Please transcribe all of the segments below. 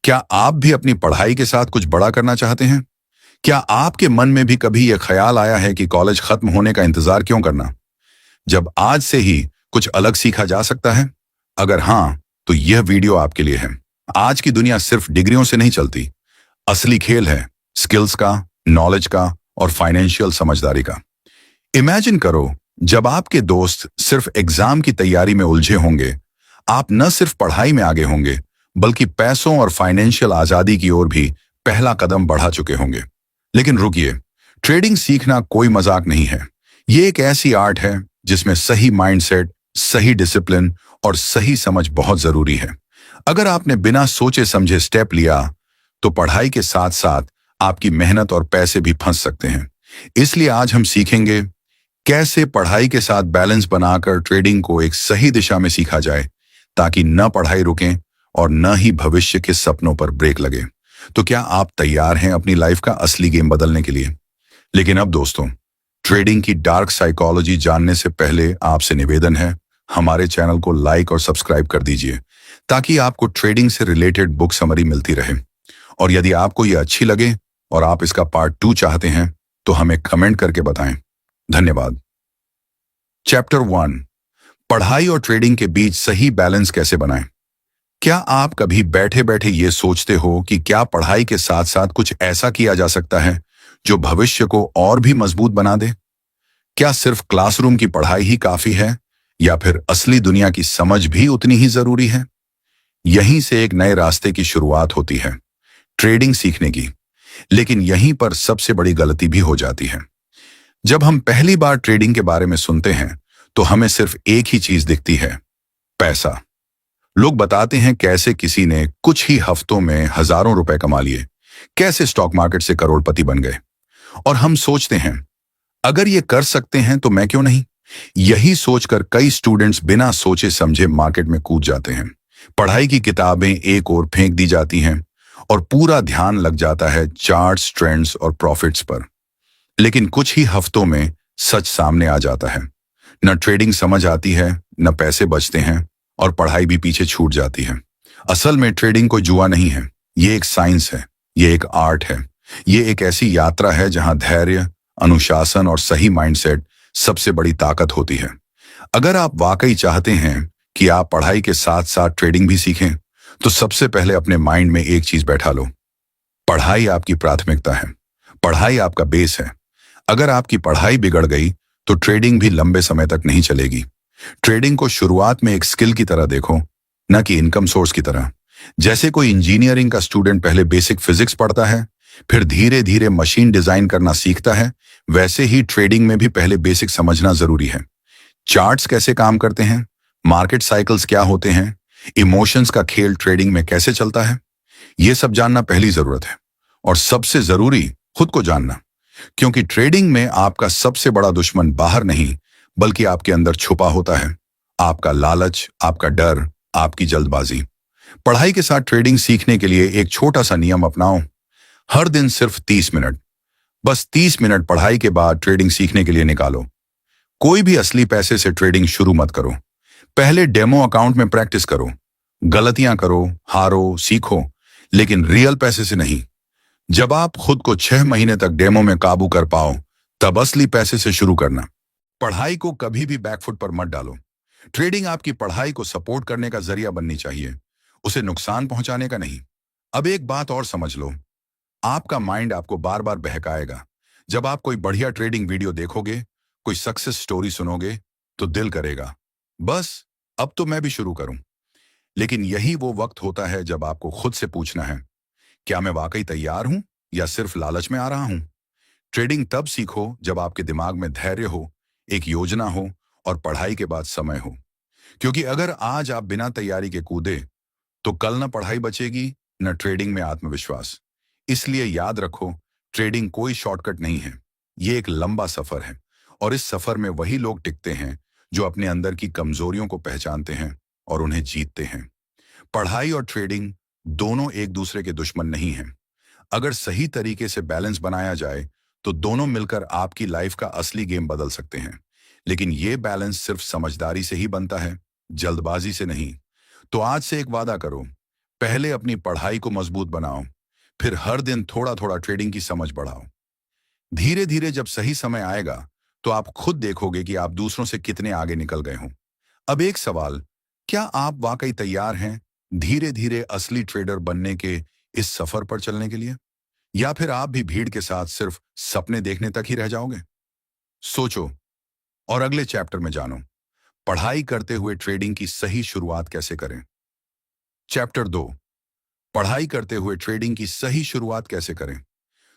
क्या आप भी अपनी पढ़ाई के साथ कुछ बड़ा करना चाहते हैं? क्या आपके मन में भी कभी यह ख्याल आया है कि कॉलेज खत्म होने का इंतजार क्यों करना, जब आज से ही कुछ अलग सीखा जा सकता है? अगर हाँ, तो यह वीडियो आपके लिए है। आज की दुनिया सिर्फ डिग्रियों से नहीं चलती। असली खेल है स्किल्स का, नॉलेज का और फाइनेंशियल समझदारी का। इमेजिन करो, जब आपके दोस्त सिर्फ एग्जाम की तैयारी में उलझे होंगे, आप न सिर्फ पढ़ाई में आगे होंगे, बल्कि पैसों और फाइनेंशियल आजादी की ओर भी पहला कदम बढ़ा चुके होंगे। लेकिन रुकिए, ट्रेडिंग सीखना कोई मजाक नहीं है। ये एक ऐसी आर्ट है जिसमें सही माइंडसेट, सही डिसिप्लिन और सही समझ बहुत जरूरी है। अगर आपने बिना सोचे समझे स्टेप लिया, तो पढ़ाई के साथ साथ आपकी मेहनत और पैसे भी फंस सकते हैं। इसलिए आज हम सीखेंगे कैसे पढ़ाई के साथ बैलेंस बनाकर ट्रेडिंग को एक सही दिशा में सीखा जाए, ताकि न पढ़ाई रुके और न ही भविष्य के सपनों पर ब्रेक लगे। तो क्या आप तैयार हैं अपनी लाइफ का असली गेम बदलने के लिए? लेकिन अब दोस्तों, ट्रेडिंग की डार्क साइकोलॉजी जानने से पहले आपसे निवेदन है, हमारे चैनल को लाइक और सब्सक्राइब कर दीजिए, ताकि आपको ट्रेडिंग से रिलेटेड बुक समरी मिलती रहे। और यदि आपको यह अच्छी लगे और आप इसका पार्ट 2 चाहते हैं, तो हमें कमेंट करके बताएं। धन्यवाद। चैप्टर 1, पढ़ाई और ट्रेडिंग के बीच सही बैलेंस कैसे बनाएं। क्या आप कभी बैठे बैठे ये सोचते हो कि क्या पढ़ाई के साथ साथ कुछ ऐसा किया जा सकता है जो भविष्य को और भी मजबूत बना दे? क्या सिर्फ क्लासरूम की पढ़ाई ही काफी है, या फिर असली दुनिया की समझ भी उतनी ही जरूरी है? यहीं से एक नए रास्ते की शुरुआत होती है, ट्रेडिंग सीखने की। लेकिन यहीं पर सबसे बड़ी गलती भी हो जाती है। जब हम पहली बार ट्रेडिंग के बारे में सुनते हैं, तो हमें सिर्फ एक ही चीज दिखती है, पैसा। लोग बताते हैं कैसे किसी ने कुछ ही हफ्तों में हजारों रुपए कमा लिए, कैसे स्टॉक मार्केट से करोड़पति बन गए। और हम सोचते हैं, अगर ये कर सकते हैं तो मैं क्यों नहीं? यही सोचकर कई स्टूडेंट्स बिना सोचे समझे मार्केट में कूद जाते हैं। पढ़ाई की किताबें एक ओर फेंक दी जाती हैं और पूरा ध्यान लग जाता है चार्ट्स, ट्रेंड्स और प्रॉफिट्स पर। लेकिन कुछ ही हफ्तों में सच सामने आ जाता है। न ट्रेडिंग समझ आती है, न पैसे बचते हैं, और पढ़ाई भी पीछे छूट जाती है। असल में ट्रेडिंग कोई जुआ नहीं है, ये एक साइंस है, ये एक आर्ट है। ये एक ऐसी यात्रा है जहां धैर्य, अनुशासन और सही माइंडसेट सबसे बड़ी ताकत होती है। अगर आप वाकई चाहते हैं कि आप पढ़ाई के साथ साथ ट्रेडिंग भी सीखें, तो सबसे पहले अपने माइंड में एक चीज बैठा लो, पढ़ाई आपकी प्राथमिकता है। पढ़ाई आपका बेस है। अगर आपकी पढ़ाई बिगड़ गई, तो ट्रेडिंग भी लंबे समय तक नहीं चलेगी। ट्रेडिंग को शुरुआत में एक स्किल की तरह देखो, न कि इनकम सोर्स की तरह। जैसे कोई इंजीनियरिंग का स्टूडेंट पहले बेसिक फिजिक्स पढ़ता है, फिर धीरे धीरे मशीन डिजाइन करना सीखता है, वैसे ही ट्रेडिंग में भी पहले बेसिक समझना जरूरी है। चार्ट्स कैसे काम करते हैं, मार्केट साइकिल्स क्या होते हैं, इमोशंस का खेल ट्रेडिंग में कैसे चलता है, यह सब जानना पहली जरूरत है। और सबसे जरूरी, खुद को जानना। क्योंकि ट्रेडिंग में आपका सबसे बड़ा दुश्मन बाहर नहीं, बल्कि आपके अंदर छुपा होता है। आपका लालच, आपका डर, आपकी जल्दबाजी। पढ़ाई के साथ ट्रेडिंग सीखने के लिए एक छोटा सा नियम अपनाओ, हर दिन सिर्फ 30 मिनट, बस 30 मिनट पढ़ाई के बाद ट्रेडिंग सीखने के लिए निकालो। कोई भी असली पैसे से ट्रेडिंग शुरू मत करो। पहले डेमो अकाउंट में प्रैक्टिस करो, गलतियां करो, हारो, सीखो, लेकिन रियल पैसे से नहीं। जब आप खुद को 6 महीने तक डेमो में काबू कर पाओ, तब असली पैसे से शुरू करना। पढ़ाई को कभी भी बैकफुट पर मत डालो। ट्रेडिंग आपकी पढ़ाई को सपोर्ट करने का जरिया बननी चाहिए, उसे नुकसान पहुंचाने का नहीं। अब एक बात और समझ लो, आपका माइंड आपको बार बार बहकाएगा। जब आप कोई बढ़िया ट्रेडिंग वीडियो देखोगे, कोई सक्सेस स्टोरी सुनोगे, तो दिल करेगा, बस अब तो मैं भी शुरू करूं। लेकिन यही वो वक्त होता है जब आपको खुद से पूछना है, क्या मैं वाकई तैयार हूं या सिर्फ लालच में आ रहा हूं? ट्रेडिंग तब सीखो जब आपके दिमाग में धैर्य हो, एक योजना हो और पढ़ाई के बाद समय हो। क्योंकि अगर आज आप बिना तैयारी के कूदे, तो कल न पढ़ाई बचेगी, न ट्रेडिंग में आत्मविश्वास। इसलिए याद रखो, ट्रेडिंग कोई शॉर्टकट नहीं है, ये एक लंबा सफर है। और इस सफर में वही लोग टिकते हैं जो अपने अंदर की कमजोरियों को पहचानते हैं और उन्हें जीतते हैं। पढ़ाई और ट्रेडिंग दोनों एक दूसरे के दुश्मन नहीं हैं। अगर सही तरीके से बैलेंस बनाया जाए, तो दोनों मिलकर आपकी लाइफ का असली गेम बदल सकते हैं। लेकिन ये बैलेंस सिर्फ समझदारी से ही बनता है, जल्दबाजी से नहीं। तो आज से एक वादा करो, पहले अपनी पढ़ाई को मजबूत बनाओ, फिर हर दिन थोड़ा थोड़ा ट्रेडिंग की समझ बढ़ाओ। धीरे धीरे जब सही समय आएगा तो आप खुद देखोगे कि आप दूसरों से कितने आगे निकल गए हों। अब एक सवाल, क्या आप वाकई तैयार हैं धीरे धीरे असली ट्रेडर बनने के इस सफर पर चलने के लिए, या फिर आप भी भीड़ के साथ सिर्फ सपने देखने तक ही रह जाओगे? सोचो और अगले चैप्टर में जानो पढ़ाई करते हुए ट्रेडिंग की सही शुरुआत कैसे करें। चैप्टर 2, पढ़ाई करते हुए ट्रेडिंग की सही शुरुआत कैसे करें।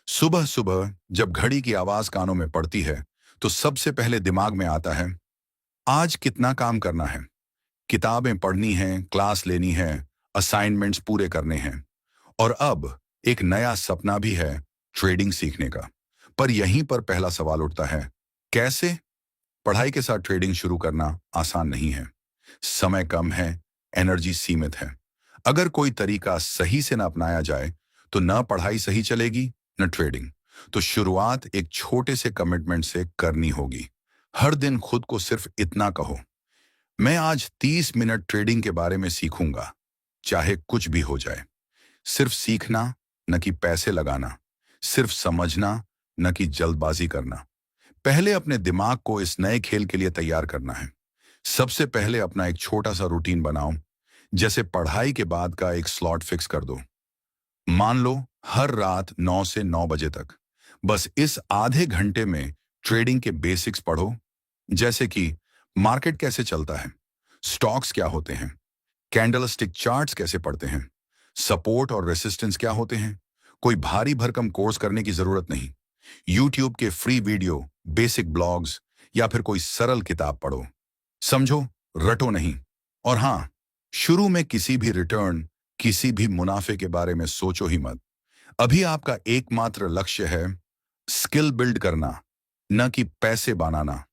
सुबह सुबह जब घड़ी की आवाज कानों में पड़ती है तो सबसे पहले दिमाग में आता है, आज कितना काम करना है। किताबें पढ़नी हैं, क्लास लेनी है, असाइनमेंट्स पूरे करने हैं, और अब एक नया सपना भी है, ट्रेडिंग सीखने का। पर यहीं पर पहला सवाल उठता है, कैसे? पढ़ाई के साथ ट्रेडिंग शुरू करना आसान नहीं है। समय कम है, एनर्जी सीमित है। अगर कोई तरीका सही से न अपनाया जाए तो न पढ़ाई सही चलेगी न ट्रेडिंग। तो शुरुआत एक छोटे से कमिटमेंट से करनी होगी। हर दिन खुद को सिर्फ इतना कहो, मैं आज 30 मिनट ट्रेडिंग के बारे में सीखूंगा, चाहे कुछ भी हो जाए। सिर्फ सीखना, न कि पैसे लगाना। सिर्फ समझना, न कि जल्दबाजी करना। पहले अपने दिमाग को इस नए खेल के लिए तैयार करना है। सबसे पहले अपना एक छोटा सा रूटीन बनाओ, जैसे पढ़ाई के बाद का एक स्लॉट फिक्स कर दो। मान लो हर रात 9 से 9 बजे तक बस इस आधे घंटे में ट्रेडिंग के बेसिक्स पढ़ो, जैसे कि मार्केट कैसे चलता है, स्टॉक्स क्या होते हैं, कैंडलस्टिक चार्ट्स कैसे पढ़ते हैं, सपोर्ट और रेसिस्टेंस क्या होते हैं। कोई भारी भरकम कोर्स करने की जरूरत नहीं। यूट्यूब के फ्री वीडियो, बेसिक ब्लॉग्स या फिर कोई सरल किताब पढ़ो। समझो, रटो नहीं। और हाँ, शुरू में किसी भी रिटर्न, किसी भी मुनाफे के बारे में सोचो ही मत। अभी आपका एकमात्र लक्ष्य है स्किल बिल्ड करना, न कि पैसे बनाना।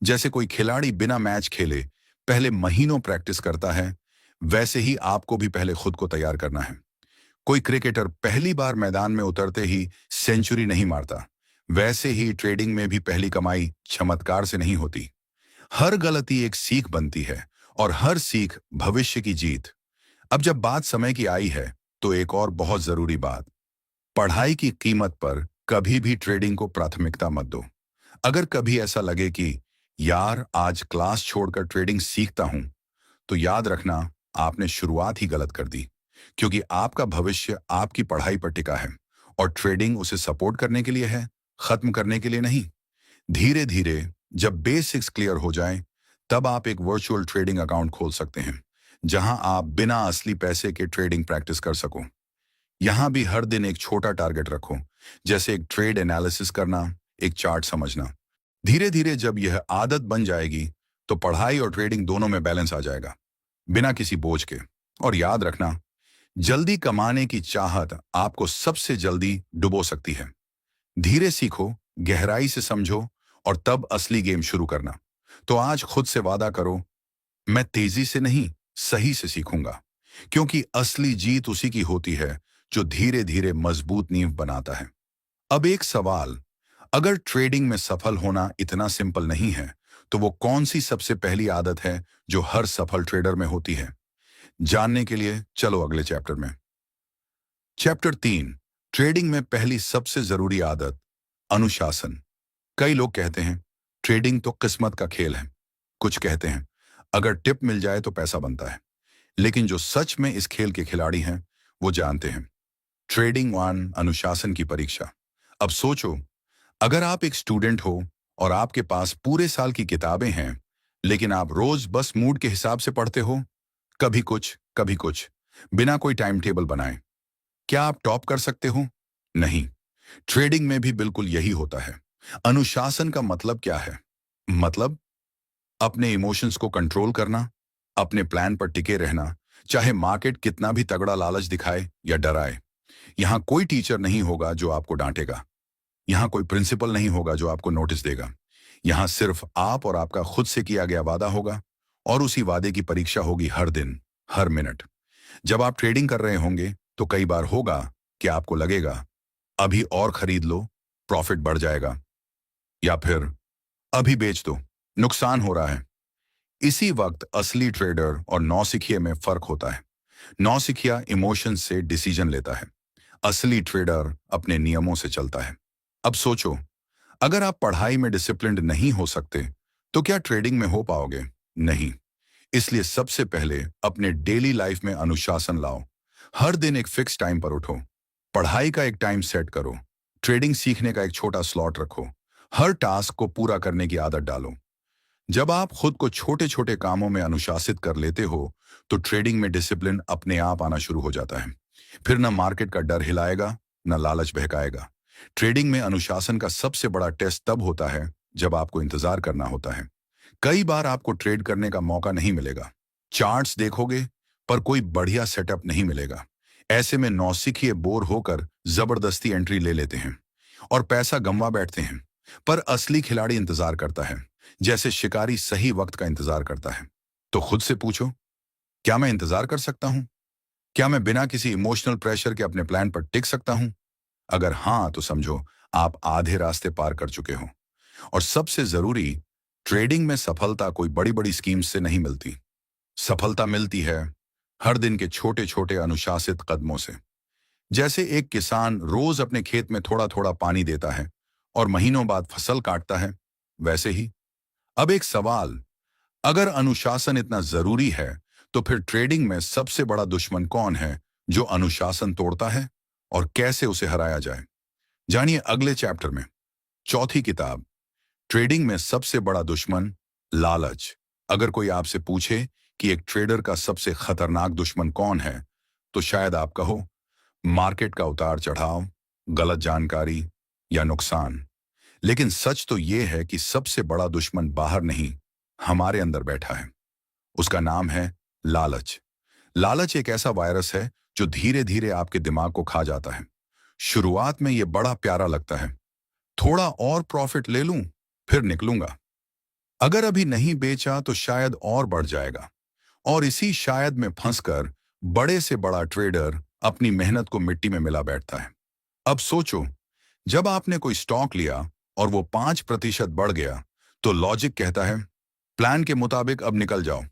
जैसे कोई खिलाड़ी बिना मैच खेले पहले महीनों प्रैक्टिस करता है, वैसे ही आपको भी पहले खुद को तैयार करना है। कोई क्रिकेटर पहली बार मैदान में उतरते ही सेंचुरी नहीं मारता, वैसे ही ट्रेडिंग में भी पहली कमाई चमत्कार से नहीं होती। हर गलती एक सीख बनती है और हर सीख भविष्य की जीत। अब जब बात समय की आई है तो एक और बहुत जरूरी बात, पढ़ाई की कीमत पर कभी भी ट्रेडिंग को प्राथमिकता मत दो। अगर कभी ऐसा लगे कि यार आज क्लास छोड़कर ट्रेडिंग सीखता हूं, तो याद रखना आपने शुरुआत ही गलत कर दी, क्योंकि आपका भविष्य आपकी पढ़ाई पर टिका है और ट्रेडिंग उसे सपोर्ट करने के लिए है, खत्म करने के लिए नहीं। धीरे धीरे जब बेसिक्स क्लियर हो जाएं, तब आप एक वर्चुअल ट्रेडिंग अकाउंट खोल सकते हैं, जहां आप बिना असली पैसे के ट्रेडिंग प्रैक्टिस कर सको। यहां भी हर दिन एक छोटा टारगेट रखो, जैसे एक ट्रेड एनालिसिस करना, एक चार्ट समझना। धीरे धीरे जब यह आदत बन जाएगी तो पढ़ाई और ट्रेडिंग दोनों में बैलेंस आ जाएगा, बिना किसी बोझ के। और याद रखना, जल्दी कमाने की चाहत आपको सबसे जल्दी डुबो सकती है। धीरे सीखो, गहराई से समझो, और तब असली गेम शुरू करना। तो आज खुद से वादा करो, मैं तेजी से नहीं, सही से सीखूंगा, क्योंकि असली जीत उसी की होती है जो धीरे धीरे मजबूत नींव बनाता है। अब एक सवाल, अगर ट्रेडिंग में सफल होना इतना सिंपल नहीं है, तो वो कौन सी सबसे पहली आदत है जो हर सफल ट्रेडर में होती है? जानने के लिए चलो अगले चैप्टर में। चैप्टर 3, ट्रेडिंग में पहली सबसे जरूरी आदत, अनुशासन। कई लोग कहते हैं ट्रेडिंग तो किस्मत का खेल है। कुछ कहते हैं अगर टिप मिल जाए तो पैसा बनता है। लेकिन जो सच में इस खेल के खिलाड़ी हैं, वो जानते हैं ट्रेडिंग वन अनुशासन की परीक्षा। अब सोचो, अगर आप एक स्टूडेंट हो और आपके पास पूरे साल की किताबें हैं, लेकिन आप रोज बस मूड के हिसाब से पढ़ते हो, कभी कुछ, बिना कोई टाइम टेबल बनाए, क्या आप टॉप कर सकते हो? नहीं। ट्रेडिंग में भी बिल्कुल यही होता है। अनुशासन का मतलब क्या है? मतलब अपने इमोशंस को कंट्रोल करना, अपने प्लान पर टिके रहना, चाहे मार्केट कितना भी तगड़ा लालच दिखाए या डराए। यहां कोई टीचर नहीं होगा जो आपको डांटेगा। यहां कोई प्रिंसिपल नहीं होगा जो आपको नोटिस देगा। यहां सिर्फ आप और आपका खुद से किया गया वादा होगा, और उसी वादे की परीक्षा होगी हर दिन, हर मिनट। जब आप ट्रेडिंग कर रहे होंगे तो कई बार होगा कि आपको लगेगा अभी और खरीद लो, प्रॉफिट बढ़ जाएगा, या फिर अभी बेच दो, नुकसान हो रहा है। इसी वक्त असली ट्रेडर और नौसिखिए में फर्क होता है। नौसिखिया इमोशन से डिसीजन लेता है। असली ट्रेडर अपने नियमों से चलता है। अब सोचो, अगर आप पढ़ाई में डिसिप्लिन्ड नहीं हो सकते तो क्या ट्रेडिंग में हो पाओगे? नहीं। इसलिए सबसे पहले अपने डेली लाइफ में अनुशासन लाओ। हर दिन एक फिक्स टाइम पर उठो। पढ़ाई का एक टाइम सेट करो। ट्रेडिंग सीखने का एक छोटा स्लॉट रखो। हर टास्क को पूरा करने की आदत डालो। जब आप खुद को छोटे छोटे कामों में अनुशासित कर लेते हो तो ट्रेडिंग में डिसिप्लिन अपने आप आना शुरू हो जाता है। फिर न मार्केट का डर हिलाएगा, न लालच बहकाएगा। ट्रेडिंग में अनुशासन का सबसे बड़ा टेस्ट तब होता है जब आपको इंतजार करना होता है। कई बार आपको ट्रेड करने का मौका नहीं मिलेगा। चार्ट्स देखोगे पर कोई बढ़िया सेटअप नहीं मिलेगा। ऐसे में नौसिखिए बोर होकर जबरदस्ती एंट्री ले लेते हैं और पैसा गंवा बैठते हैं। पर असली खिलाड़ी इंतजार करता है, जैसे शिकारी सही वक्त का इंतजार करता है। तो खुद से पूछो, क्या मैं इंतजार कर सकता हूं? क्या मैं बिना किसी इमोशनल प्रेशर के अपने प्लान पर टिक सकता हूं? अगर हां, तो समझो आप आधे रास्ते पार कर चुके हो। और सबसे जरूरी, ट्रेडिंग में सफलता कोई बड़ी बड़ी स्कीम्स से नहीं मिलती। सफलता मिलती है हर दिन के छोटे छोटे अनुशासित कदमों से। जैसे एक किसान रोज अपने खेत में थोड़ा थोड़ा पानी देता है और महीनों बाद फसल काटता है, वैसे ही। अब एक सवाल, अगर अनुशासन इतना जरूरी है तो फिर ट्रेडिंग में सबसे बड़ा दुश्मन कौन है जो अनुशासन तोड़ता है, और कैसे उसे हराया जाए? जानिए अगले चैप्टर में। चौथी किताब, ट्रेडिंग में सबसे बड़ा दुश्मन लालच। अगर कोई आपसे पूछे कि एक ट्रेडर का सबसे खतरनाक दुश्मन कौन है, तो शायद आप कहो मार्केट का उतार चढ़ाव, गलत जानकारी या नुकसान। लेकिन सच तो यह है कि सबसे बड़ा दुश्मन बाहर नहीं, हमारे अंदर बैठा है। उसका नाम है लालच। लालच एक ऐसा वायरस है जो धीरे धीरे आपके दिमाग को खा जाता है। शुरुआत में यह बड़ा प्यारा लगता है, थोड़ा और प्रॉफिट ले लूं, फिर निकलूंगा। अगर अभी नहीं बेचा तो शायद और बढ़ जाएगा। और इसी शायद में फंसकर बड़े से बड़ा ट्रेडर अपनी मेहनत को मिट्टी में मिला बैठता है। अब सोचो, जब आपने कोई स्टॉक लिया और वो 5% बढ़ गया तो लॉजिक कहता है प्लान के मुताबिक अब निकल जाओ।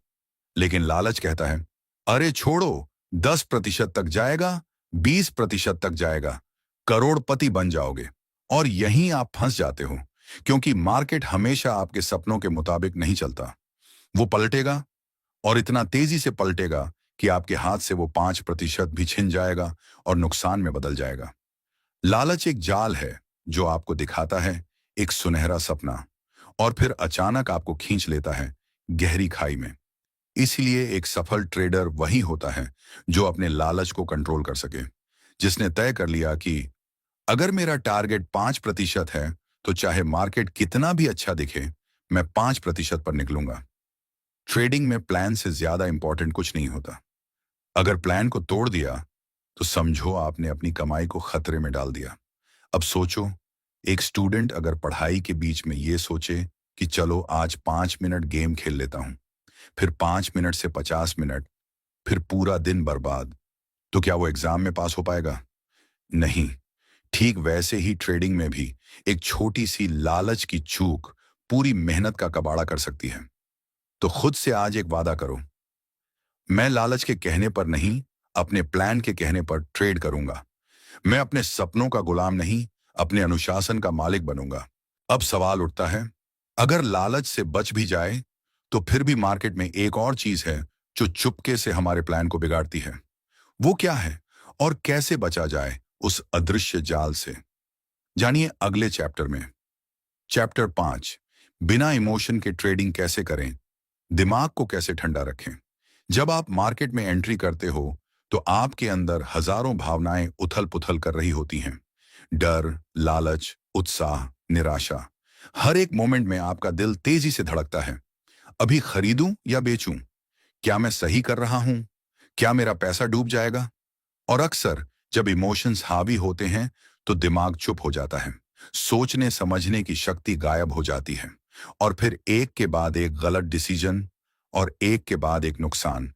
लेकिन लालच कहता है अरे छोड़ो, 10% तक जाएगा, 20% तक जाएगा, करोड़पति बन जाओगे। और यहीं आप फंस जाते हो, क्योंकि मार्केट हमेशा आपके सपनों के मुताबिक नहीं चलता। वो पलटेगा और इतना तेजी से पलटेगा कि आपके हाथ से वो 5% भी छिन जाएगा और नुकसान में बदल जाएगा। लालच एक जाल है जो आपको दिखाता है एक सुनहरा सपना, और फिर अचानक आपको खींच लेता है गहरी खाई में। इसलिए एक सफल ट्रेडर वही होता है जो अपने लालच को कंट्रोल कर सके, जिसने तय कर लिया कि अगर मेरा टारगेट 5% है तो चाहे मार्केट कितना भी अच्छा दिखे, मैं 5% पर निकलूंगा। ट्रेडिंग में प्लान से ज्यादा इंपॉर्टेंट कुछ नहीं होता। अगर प्लान को तोड़ दिया तो समझो आपने अपनी कमाई को खतरे में डाल दिया। अब सोचो, एक स्टूडेंट अगर पढ़ाई के बीच में ये सोचे कि चलो आज 5 मिनट गेम खेल लेता हूं, फिर 5 मिनट से 50 मिनट, फिर पूरा दिन बर्बाद, तो क्या वो एग्जाम में पास हो पाएगा? नहीं। ठीक वैसे ही ट्रेडिंग में भी एक छोटी सी लालच की चूक पूरी मेहनत का कबाड़ा कर सकती है। तो खुद से आज एक वादा करो, मैं लालच के कहने पर नहीं, अपने प्लान के कहने पर ट्रेड करूंगा। मैं अपने सपनों का गुलाम नहीं, अपने अनुशासन का मालिक बनूंगा। अब सवाल उठता है, अगर लालच से बच भी जाए तो फिर भी मार्केट में एक और चीज है जो चुपके से हमारे प्लान को बिगाड़ती है। वो क्या है और कैसे बचा जाए उस अदृश्य जाल से? जानिए अगले चैप्टर में। चैप्टर 5, बिना इमोशन के ट्रेडिंग कैसे करें, दिमाग को कैसे ठंडा रखें। जब आप मार्केट में एंट्री करते हो तो आपके अंदर हजारों भावनाएं उथल पुथल कर रही होती हैं। डर, लालच, उत्साह, निराशा। हर एक मोमेंट में आपका दिल तेजी से धड़कता है। अभी खरीदूं या बेचूं? क्या मैं सही कर रहा हूं? क्या मेरा पैसा डूब जाएगा? और अक्सर जब इमोशंस हावी होते हैं तो दिमाग चुप हो जाता है। सोचने समझने की शक्ति गायब हो जाती है, और फिर एक के बाद एक गलत डिसीजन और एक के बाद एक नुकसान।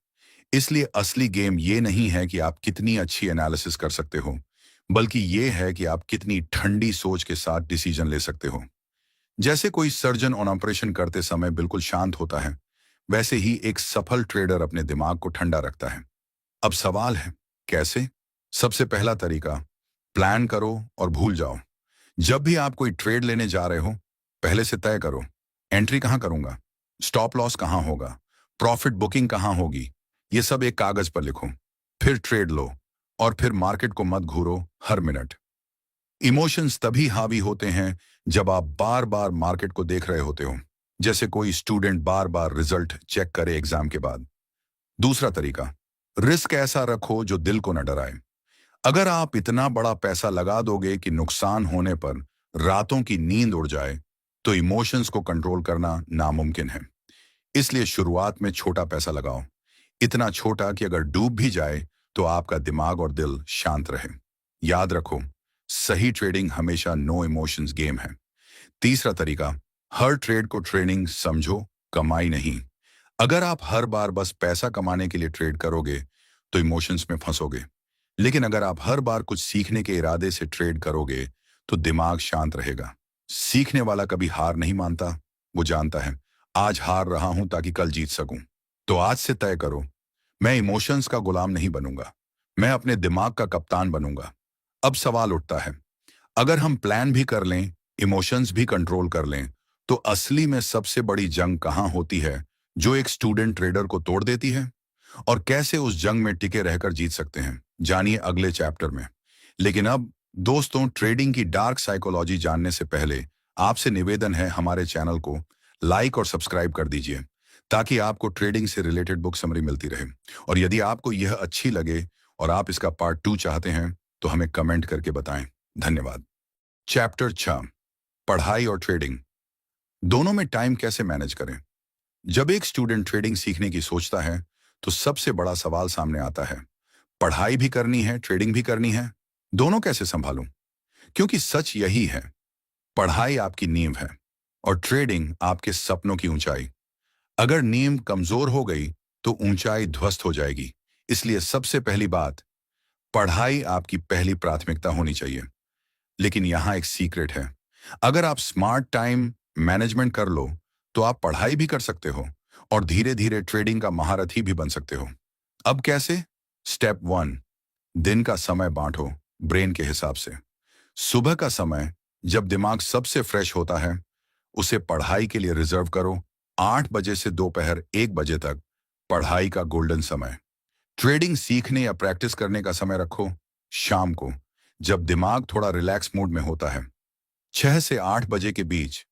इसलिए असली गेम ये नहीं है कि आप कितनी अच्छी एनालिसिस कर सकते हो, बल्कि ये है कि आप कितनी ठंडी सोच के साथ डिसीजन ले सकते हो। जैसे कोई सर्जन ऑन ऑपरेशन करते समय बिल्कुल शांत होता है, वैसे ही एक सफल ट्रेडर अपने दिमाग को ठंडा रखता है। अब सवाल है, कैसे? सबसे पहला तरीका, प्लान करो और भूल जाओ। जब भी आप कोई ट्रेड लेने जा रहे हो, पहले से तय करो, एंट्री कहां करूंगा, स्टॉप लॉस कहां होगा, प्रॉफिट बुकिंग कहां होगी। ये सब एक कागज पर लिखो। फिर ट्रेड लो और फिर मार्केट को मत घूरो हर मिनट। इमोशंस तभी हावी होते हैं जब आप बार बार मार्केट को देख रहे होते हो, जैसे कोई स्टूडेंट बार बार रिजल्ट चेक करे एग्जाम के बाद। दूसरा तरीका, रिस्क ऐसा रखो जो दिल को न डराए। अगर आप इतना बड़ा पैसा लगा दोगे कि नुकसान होने पर रातों की नींद उड़ जाए, तो इमोशंस को कंट्रोल करना नामुमकिन है। इसलिए शुरुआत में छोटा पैसा लगाओ, इतना छोटा कि अगर डूब भी जाए तो आपका दिमाग और दिल शांत रहे। याद रखो, सही ट्रेडिंग हमेशा नो इमोशंस गेम है। तीसरा तरीका, हर ट्रेड को ट्रेनिंग समझो, कमाई नहीं। अगर आप हर बार बस पैसा कमाने के लिए ट्रेड करोगे तो इमोशंस में फंसोगे। लेकिन अगर आप हर बार कुछ सीखने के इरादे से ट्रेड करोगे तो दिमाग शांत रहेगा। सीखने वाला कभी हार नहीं मानता, वो जानता है आज हार रहा हूं ताकि कल जीत सकूं। तो आज से तय करो, मैं इमोशंस का गुलाम नहीं बनूंगा, मैं अपने दिमाग का कप्तान बनूंगा। अब सवाल उठता है, अगर हम प्लान भी कर लें, इमोशंस भी कंट्रोल कर लें, तो असली में सबसे बड़ी जंग कहां होती है जो एक स्टूडेंट ट्रेडर को तोड़ देती है? और कैसे उस जंग में टिके रहकर जीत सकते हैं, जानिए अगले चैप्टर में। लेकिन अब दोस्तों, ट्रेडिंग की डार्क साइकोलॉजी जानने से पहले आपसे निवेदन है, हमारे चैनल को लाइक और सब्सक्राइब कर दीजिए ताकि आपको ट्रेडिंग से रिलेटेड बुक समरी मिलती रहे। और यदि आपको यह अच्छी लगे और आप इसका पार्ट 2 चाहते हैं तो हमें कमेंट करके बताएं। धन्यवाद। चैप्टर 6, पढ़ाई और ट्रेडिंग दोनों में टाइम कैसे मैनेज करें। जब एक स्टूडेंट ट्रेडिंग सीखने की सोचता है तो सबसे बड़ा सवाल सामने आता है, पढ़ाई भी करनी है, ट्रेडिंग भी करनी है, दोनों कैसे संभालूं? क्योंकि सच यही है, पढ़ाई आपकी नींव है और ट्रेडिंग आपके सपनों की ऊंचाई। अगर नींव कमजोर हो गई तो ऊंचाई ध्वस्त हो जाएगी। इसलिए सबसे पहली बात, पढ़ाई आपकी पहली प्राथमिकता होनी चाहिए। लेकिन यहां एक सीक्रेट है, अगर आप स्मार्ट टाइम मैनेजमेंट कर लो तो आप पढ़ाई भी कर सकते हो और धीरे धीरे ट्रेडिंग का महारथी भी बन सकते हो। अब कैसे? स्टेप 1, दिन का समय बांटो ब्रेन के हिसाब से। सुबह का समय जब दिमाग सबसे फ्रेश होता है, उसे पढ़ाई के लिए रिजर्व करो। 8 बजे से दोपहर 1 बजे तक पढ़ाई का गोल्डन समय। ट्रेडिंग सीखने या प्रैक्टिस करने का समय रखो शाम को, जब दिमाग थोड़ा रिलैक्स मूड में होता है। 6 से 8 बजे के बीच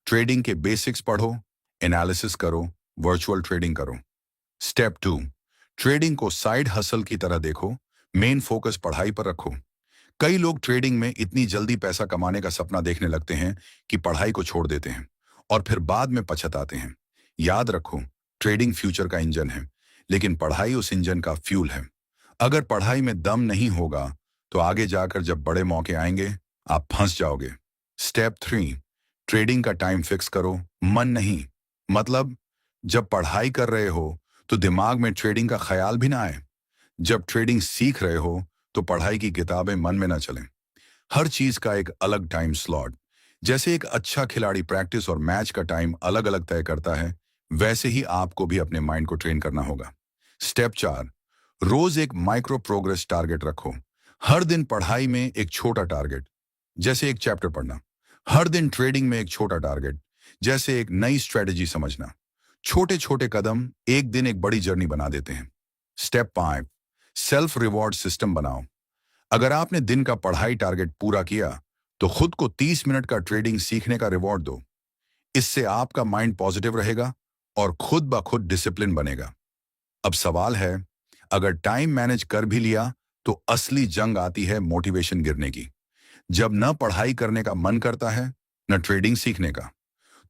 ट्रेडिंग के बेसिक्स पढ़ो, एनालिसिस करो, वर्चुअल ट्रेडिंग करो। स्टेप 2, ट्रेडिंग को साइड हसल की तरह देखो, मेन फोकस पढ़ाई पर रखो। कई लोग ट्रेडिंग में इतनी जल्दी पैसा कमाने का सपना देखने लगते हैं कि पढ़ाई को छोड़ देते हैं और फिर बाद में पछताते हैं। याद रखो, ट्रेडिंग फ्यूचर का इंजन है, लेकिन पढ़ाई उस इंजन का फ्यूल है। अगर पढ़ाई में दम नहीं होगा तो आगे जाकर जब बड़े मौके आएंगे, आप फंस जाओगे। स्टेप 3, ट्रेडिंग का टाइम फिक्स करो, मन नहीं। मतलब जब पढ़ाई कर रहे हो तो दिमाग में ट्रेडिंग का ख्याल भी ना आए। जब ट्रेडिंग सीख रहे हो तो पढ़ाई की किताबें मन में ना चलें। हर चीज का एक अलग टाइम स्लॉट। जैसे एक अच्छा खिलाड़ी प्रैक्टिस और मैच का टाइम अलग अलग तय करता है, वैसे ही आपको भी अपने माइंड को ट्रेन करना होगा। स्टेप 4, रोज एक माइक्रो प्रोग्रेस टारगेट रखो। हर दिन पढ़ाई में एक छोटा टारगेट, जैसे एक चैप्टर पढ़ना। हर दिन ट्रेडिंग में एक छोटा टारगेट, जैसे एक नई स्ट्रेटेजी समझना। छोटे छोटे कदम एक दिन एक बड़ी जर्नी बना देते हैं। स्टेप 5, सेल्फ रिवॉर्ड सिस्टम बनाओ। अगर आपने दिन का पढ़ाई टारगेट पूरा किया तो खुद को 30 मिनट का ट्रेडिंग सीखने का रिवॉर्ड दो। इससे आपका माइंड पॉजिटिव रहेगा और खुद ब खुद डिसिप्लिन बनेगा। अब सवाल है, अगर टाइम मैनेज कर भी लिया तो असली जंग आती है मोटिवेशन गिरने की। जब न पढ़ाई करने का मन करता है, न ट्रेडिंग सीखने का,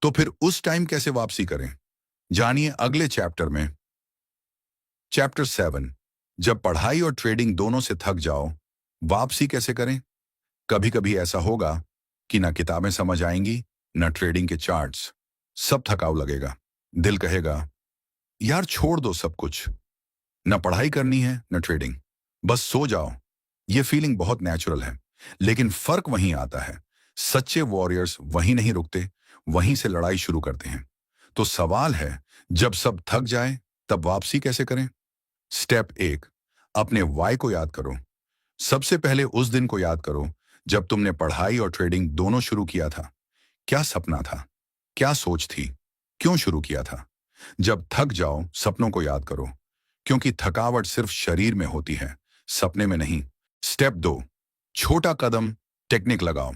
तो फिर उस टाइम कैसे वापसी करें, जानिए अगले चैप्टर में। चैप्टर 7, जब पढ़ाई और ट्रेडिंग दोनों से थक जाओ, वापसी कैसे करें। कभी कभी ऐसा होगा कि ना किताबें समझ आएंगी, ना ट्रेडिंग के चार्ट्स। सब थकाऊ लगेगा। दिल कहेगा, यार छोड़ दो सब कुछ, ना पढ़ाई करनी है ना ट्रेडिंग, बस सो जाओ। ये फीलिंग बहुत नेचुरल है, लेकिन फर्क वहीं आता है, सच्चे वॉरियर्स वहीं नहीं रुकते, वहीं से लड़ाई शुरू करते हैं। तो सवाल है, जब सब थक जाए तब वापसी कैसे करें। स्टेप 1, अपने वाई को याद करो। सबसे पहले उस दिन को याद करो जब तुमने पढ़ाई और ट्रेडिंग दोनों शुरू किया था। क्या सपना था? क्या सोच थी? क्यों शुरू किया था? जब थक जाओ, सपनों को याद करो, क्योंकि थकावट सिर्फ शरीर में होती है, सपने में नहीं। स्टेप 2, छोटा कदम टेक्निक लगाओ।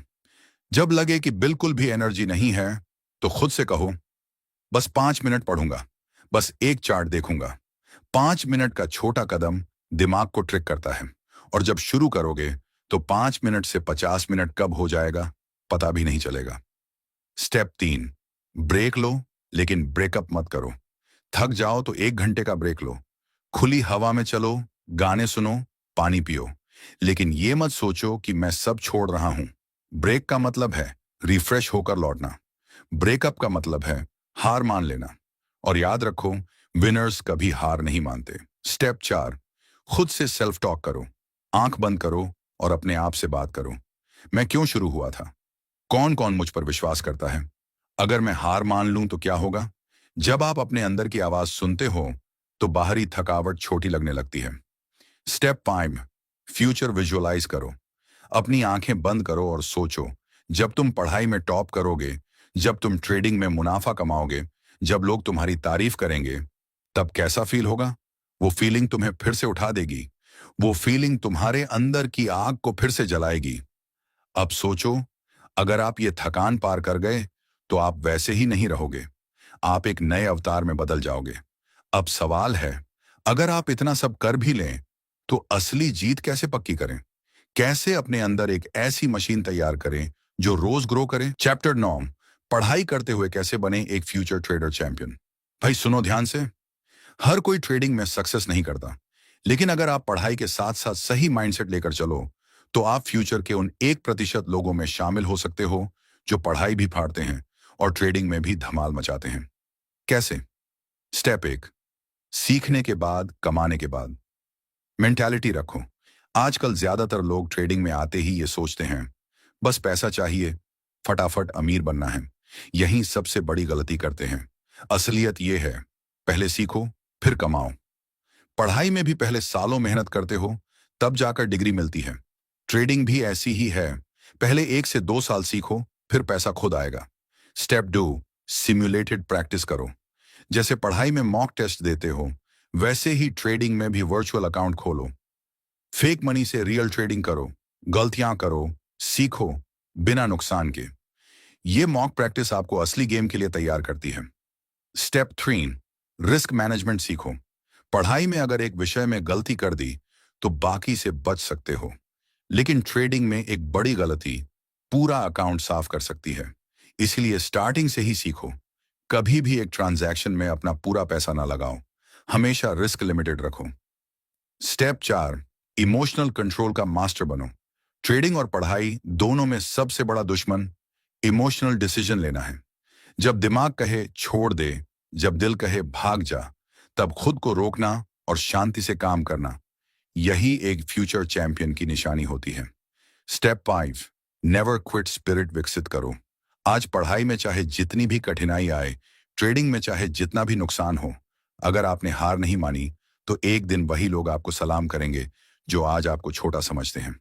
जब लगे कि बिल्कुल भी एनर्जी नहीं है, तो खुद से कहो, बस 5 मिनट पढ़ूंगा, बस एक चार्ट देखूंगा। 5 मिनट का छोटा कदम दिमाग को ट्रिक करता है, और जब शुरू करोगे तो 5 मिनट से 50 मिनट कब हो जाएगा पता भी नहीं चलेगा। स्टेप 3, ब्रेक लो, लेकिन ब्रेकअप मत करो। थक जाओ तो 1 घंटे का ब्रेक लो। खुली हवा में चलो, गाने सुनो, पानी पियो, लेकिन ये मत सोचो कि मैं सब छोड़ रहा हूं। ब्रेक का मतलब है रिफ्रेश होकर लौटना। ब्रेकअप का मतलब है हार मान लेना। और याद रखो, विनर्स कभी हार नहीं मानते। स्टेप 4, खुद से सेल्फ टॉक करो। आंख बंद करो और अपने आप से बात करो। मैं क्यों शुरू हुआ था? कौन कौन मुझ पर विश्वास करता है? अगर मैं हार मान लूं तो क्या होगा? जब आप अपने अंदर की आवाज सुनते हो तो बाहरी थकावट छोटी लगने लगती है। स्टेप 5, फ्यूचर विजुअलाइज करो। अपनी आंखें बंद करो और सोचो, जब तुम पढ़ाई में टॉप करोगे, जब तुम ट्रेडिंग में मुनाफा कमाओगे, जब लोग तुम्हारी तारीफ करेंगे, तब कैसा फील होगा? वो फीलिंग तुम्हें फिर से उठा देगी। वो फीलिंग तुम्हारे अंदर की आग को फिर से जलाएगी। अब सोचो, अगर आप ये थकान पार कर गए तो आप वैसे ही नहीं रहोगे। आप एक नए अवतार में बदल जाओगे। अब सवाल है, अगर आप इतना सब कर भी लें तो असली जीत कैसे पक्की करें? कैसे अपने अंदर एक ऐसी मशीन तैयार करें जो रोज ग्रो करे? चैप्टर 9, पढ़ाई करते हुए कैसे बने एक फ्यूचर ट्रेडर चैंपियन। भाई सुनो ध्यान से, हर कोई ट्रेडिंग में सक्सेस नहीं करता, लेकिन अगर आप पढ़ाई के साथ साथ सही माइंडसेट लेकर चलो तो आप फ्यूचर के उन 1% लोगों में शामिल हो सकते हो जो पढ़ाई भी फाड़ते हैं और ट्रेडिंग में भी धमाल मचाते हैं। कैसे? स्टेप 1, सीखने के बाद कमाने के बाद। मेंटालिटी रखो। आजकल ज्यादातर लोग ट्रेडिंग में आते ही ये सोचते हैं, बस पैसा चाहिए, फटाफट अमीर बनना है। यही सबसे बड़ी गलती करते हैं। असलियत ये है, पहले सीखो फिर कमाओ। पढ़ाई में भी पहले सालों मेहनत करते हो, तब जाकर डिग्री मिलती है। ट्रेडिंग भी ऐसी ही है, पहले 1 से 2 साल सीखो, फिर पैसा खुद आएगा। स्टेप 2, सिम्युलेटेड प्रैक्टिस करो। जैसे पढ़ाई में मॉक टेस्ट देते हो, वैसे ही ट्रेडिंग में भी वर्चुअल अकाउंट खोलो। फेक मनी से रियल ट्रेडिंग करो, गलतियां करो, सीखो, बिना नुकसान के। ये मॉक प्रैक्टिस आपको असली गेम के लिए तैयार करती है। स्टेप 3, रिस्क मैनेजमेंट सीखो। पढ़ाई में अगर एक विषय में गलती कर दी तो बाकी से बच सकते हो, लेकिन ट्रेडिंग में एक बड़ी गलती पूरा अकाउंट साफ कर सकती है। इसलिए स्टार्टिंग से ही सीखो। कभी भी एक ट्रांजैक्शन में अपना पूरा पैसा ना लगाओ, हमेशा रिस्क लिमिटेड रखो। स्टेप 4, इमोशनल कंट्रोल का मास्टर बनो। ट्रेडिंग और पढ़ाई दोनों में सबसे बड़ा दुश्मन इमोशनल डिसीजन लेना है। जब दिमाग कहे छोड़ दे, जब दिल कहे भाग जा, तब खुद को रोकना और शांति से काम करना, यही एक फ्यूचर चैंपियन की निशानी होती है। स्टेप 5, नेवर क्विट स्पिरिट विकसित करो। आज पढ़ाई में चाहे जितनी भी कठिनाई आए, ट्रेडिंग में चाहे जितना भी नुकसान हो, अगर आपने हार नहीं मानी तो एक दिन वही लोग आपको सलाम करेंगे जो आज आपको छोटा समझते हैं।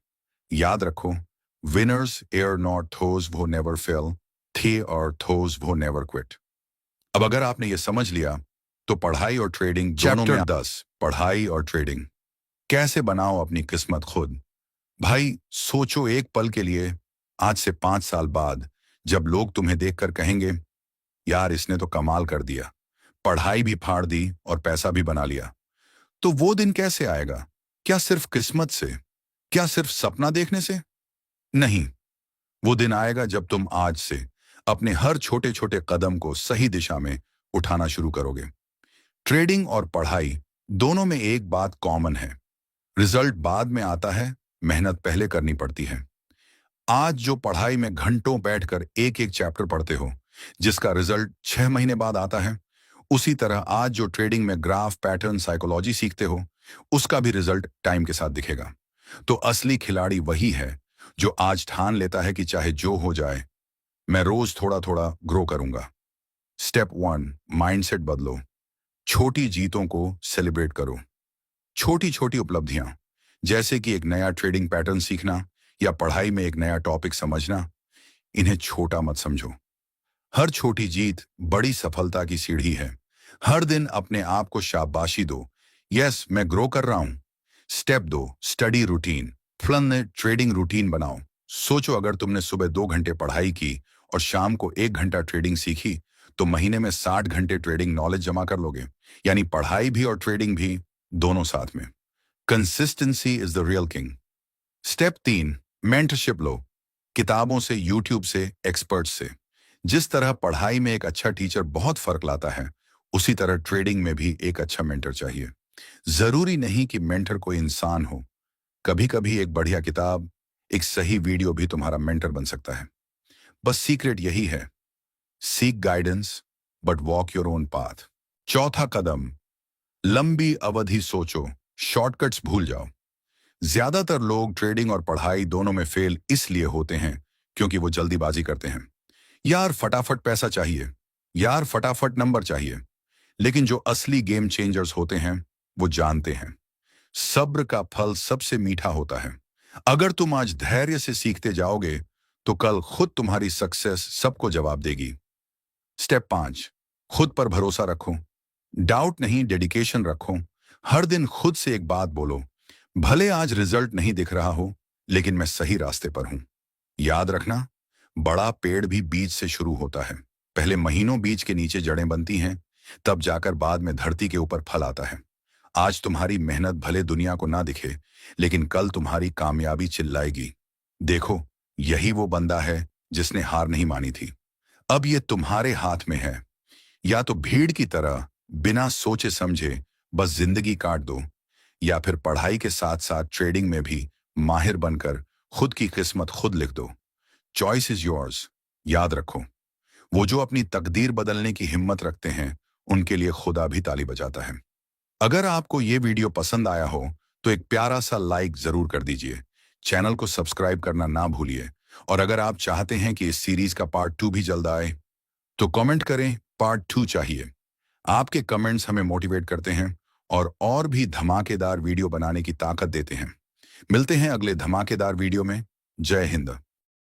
याद रखो, विनर्स एयर नॉट थोज वो नेवर फेल, थे और थोज वो नेवर क्विट। अब अगर आपने ये समझ लिया तो पढ़ाई और ट्रेडिंग दोनों में 10, पढ़ाई और ट्रेडिंग कैसे बनाओ अपनी किस्मत खुद। भाई सोचो एक पल के लिए, आज से 5 साल बाद जब लोग तुम्हें देखकर कहेंगे, यार इसने तो कमाल कर दिया, पढ़ाई भी फाड़ दी और पैसा भी बना लिया, तो वो दिन कैसे आएगा? क्या सिर्फ किस्मत से? क्या सिर्फ सपना देखने से? नहीं, वो दिन आएगा जब तुम आज से अपने हर छोटे छोटे कदम को सही दिशा में उठाना शुरू करोगे। ट्रेडिंग और पढ़ाई दोनों में एक बात कॉमन है, रिजल्ट बाद में आता है, मेहनत पहले करनी पड़ती है। आज जो पढ़ाई में घंटों बैठकर एक एक चैप्टर पढ़ते हो, जिसका रिजल्ट 6 महीने बाद आता है, उसी तरह आज जो ट्रेडिंग में ग्राफ, पैटर्न, साइकोलॉजी सीखते हो, उसका भी रिजल्ट टाइम के साथ दिखेगा। तो असली खिलाड़ी वही है जो आज ठान लेता है कि चाहे जो हो जाए, मैं रोज थोड़ा थोड़ा ग्रो करूंगा। स्टेप 1, माइंडसेट बदलो। छोटी जीतों को सेलिब्रेट करो। छोटी छोटी उपलब्धियां, जैसे कि एक नया ट्रेडिंग पैटर्न सीखना या पढ़ाई में एक नया टॉपिक समझना, इन्हें छोटा मत समझो। हर छोटी जीत बड़ी सफलता की सीढ़ी है। हर दिन अपने आप को शाबाशी दो, यस मैं ग्रो कर रहा हूं। Step 2, study routine. फलन ने ट्रेडिंग रूटीन बनाओ। सोचो, अगर तुमने सुबह 2 घंटे पढ़ाई की और शाम को 1 घंटा ट्रेडिंग सीखी, तो महीने में 60 घंटे ट्रेडिंग नॉलेज जमा कर लोगे। यानी पढ़ाई भी और ट्रेडिंग भी, दोनों साथ में। Consistency is the real king. Step 3, mentorship लो। किताबों से, यूट्यूब से, एक्सपर्ट्स से। जिस तरह पढ़ाई में एक अच्छा टीचर बहुत फर्क लाता है, उसी तरह ट्रेडिंग में भी एक अच्छा मेंटर चाहिए। जरूरी नहीं कि मेंटर कोई इंसान हो। कभी कभी एक बढ़िया किताब, एक सही वीडियो भी तुम्हारा मेंटर बन सकता है। बस सीक्रेट यही है, seek guidance but walk your own path. चौथा कदम, लंबी अवधि सोचो, शॉर्टकट्स भूल जाओ। ज्यादातर लोग ट्रेडिंग और पढ़ाई दोनों में फेल इसलिए होते हैं क्योंकि वो जल्दीबाजी करते हैं। यार फटाफट पैसा चाहिए, यार फटाफट नंबर चाहिए। लेकिन जो असली गेम चेंजर्स होते हैं, वो जानते हैं सब्र का फल सबसे मीठा होता है। अगर तुम आज धैर्य से सीखते जाओगे, तो कल खुद तुम्हारी सक्सेस सबको जवाब देगी। स्टेप 5, खुद पर भरोसा रखो। डाउट नहीं, डेडिकेशन रखो। हर दिन खुद से एक बात बोलो, भले आज रिजल्ट नहीं दिख रहा हो, लेकिन मैं सही रास्ते पर हूं। याद रखना, बड़ा पेड़ भी बीज से शुरू होता है। पहले महीनों बीज के नीचे जड़ें बनती हैं, तब जाकर बाद में धरती के ऊपर फल आता है। आज तुम्हारी मेहनत भले दुनिया को ना दिखे, लेकिन कल तुम्हारी कामयाबी चिल्लाएगी, देखो यही वो बंदा है जिसने हार नहीं मानी थी। अब ये तुम्हारे हाथ में है। या तो भीड़ की तरह बिना सोचे समझे बस जिंदगी काट दो, या फिर पढ़ाई के साथ साथ ट्रेडिंग में भी माहिर बनकर खुद की किस्मत खुद लिख दो। Choice is yours. याद रखो, वो जो अपनी तकदीर बदलने की हिम्मत रखते हैं, उनके लिए खुदा भी ताली बजाता है। अगर आपको ये वीडियो पसंद आया हो, तो एक प्यारा सा लाइक जरूर कर दीजिए। चैनल को सब्सक्राइब करना ना भूलिए। और अगर आप चाहते हैं कि इस सीरीज का पार्ट 2 भी जल्द आए, तो कमेंट करें पार्ट 2 चाहिए। आपके कमेंट्स हमें मोटिवेट करते हैं और भी धमाकेदार वीडियो बनाने की ताकत देते हैं। मिलते हैं अगले धमाकेदार वीडियो में। जय हिंद।